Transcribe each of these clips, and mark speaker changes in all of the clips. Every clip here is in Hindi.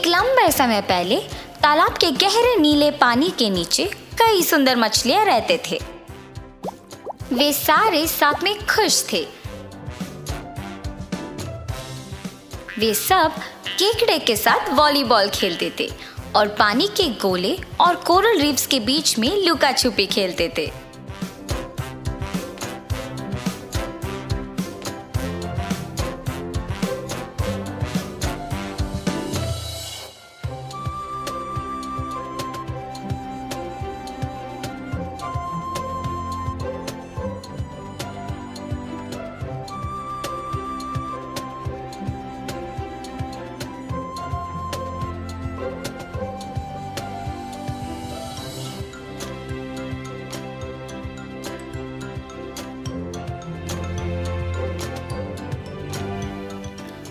Speaker 1: एक लंबे समय पहले तालाब के गहरे नीले पानी के नीचे कई सुंदर मछलियां रहते थे। वे सारे साथ में खुश थे। वे सब केकड़े के साथ वॉलीबॉल खेलते थे और पानी के गोले और कोरल रीफ्स के बीच में लुका छुपी खेलते थे।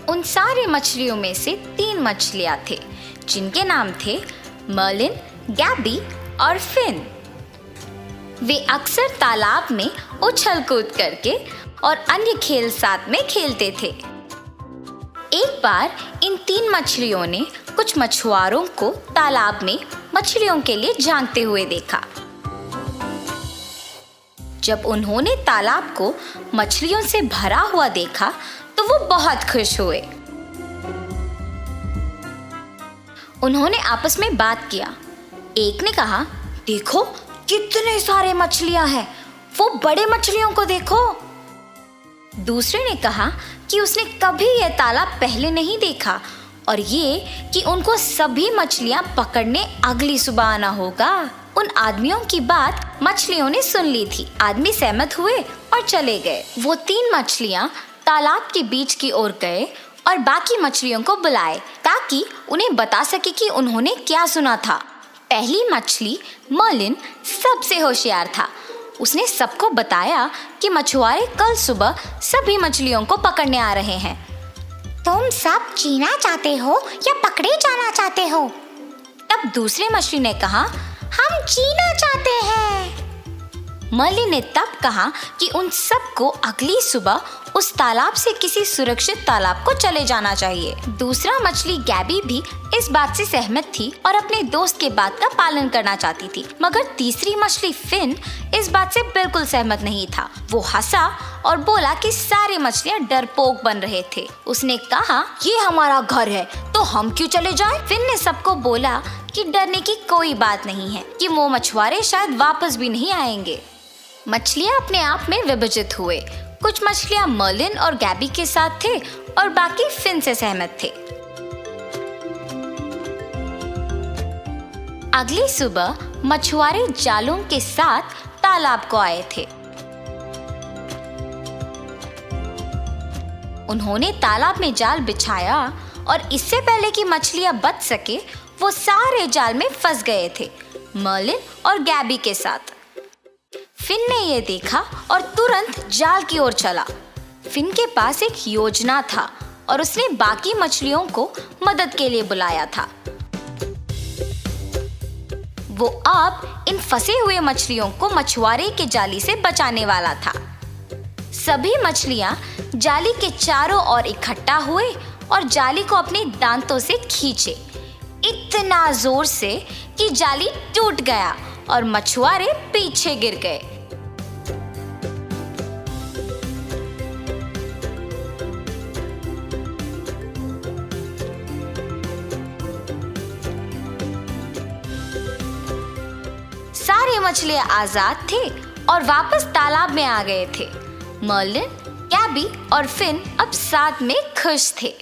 Speaker 1: उन सारे मछलियों में से 3 मछलियां थे जिनके नाम थे मर्लिन, गैबी और फिन। वे अक्सर तालाब में उछल कूद करके और अन्य खेल साथ में खेलते थे। एक बार इन 3 मछलियों ने कुछ मछुआरों को तालाब में मछलियों के लिए झांकते हुए देखा। जब उन्होंने तालाब को मछलियों से भरा हुआ देखा तो वो बहुत खुश हुए। उन्होंने आपस में बात किया। एक ने कहा, देखो कितने सारे मछलियां हैं, वो बड़े मछलियों को देखो। दूसरे ने कहा कि उसने कभी यह तालाब पहले नहीं देखा और ये कि उनको सभी मछलियां पकड़ने अगली सुबह आना होगा। उन आदमियों की बात मछलियों ने सुन ली थी। आदमी सहमत हुए और चले गए। वो 3 मछलियां तालाब के बीच की ओर गए और बाकी मछलियों को बुलाए ताकि उन्हें बता सके कि उन्होंने क्या सुना था। पहली मछली मर्लिन सबसे होशियार था। उसने सबको बताया कि मछुआरे कल सुबह सभी मछलियों को पकड़ने आ रहे हैं।
Speaker 2: तुम सब जीना चाहते हो या पकड़े जाना चाहते हो?
Speaker 1: तब दूसरी मछली ने कहा,
Speaker 2: हम जीना चाहते हैं।
Speaker 1: मर्लिन ने तब कहा कि उन सबको अगली सुबह उस तालाब से किसी सुरक्षित तालाब को चले जाना चाहिए। दूसरा मछली गैबी भी इस बात से सहमत थी और अपने दोस्त के बात का पालन करना चाहती थी, मगर तीसरी मछली फिन इस बात से बिल्कुल सहमत नहीं था। वो हंसा और बोला कि सारे मछलियां डरपोक बन रहे थे। उसने कहा, ये हमारा घर है तो हम क्यों चले जाएं? फिन ने सबको बोला कि डरने की कोई बात नहीं है, कि वो मछुआरे शायद वापस भी नहीं आएंगे। मछलियां अपने आप में विभाजित हुए। कुछ मछलियां मर्लिन और गैबी के साथ थे और बाकी फिन से सहमत थे। अगली सुबह मछुआरे जालों के साथ तालाब को आए थे। उन्होंने तालाब में जाल बिछाया और इससे पहले कि मछलियां बच सके वो सारे जाल में फंस गए थे, मर्लिन और गैबी के साथ। फिन ने यह देखा और तुरंत जाल की ओर चला। फिन के पास एक योजना था और उसने बाकी मछलियों को मदद के लिए बुलाया था। वो अब इन फंसे हुए मछलियों को मछुआरे के जाली से बचाने वाला था। सभी मछलियां जाली के चारों ओर इकट्ठा हुए और जाली को अपने दांतों से खींचे, इतना जोर से कि जाली टूट गया और मछुआरे पीछे गिर गए। सारे मछलियां आजाद थे और वापस तालाब में आ गए थे। मर्लिन, गैबी और फिन अब साथ में खुश थे।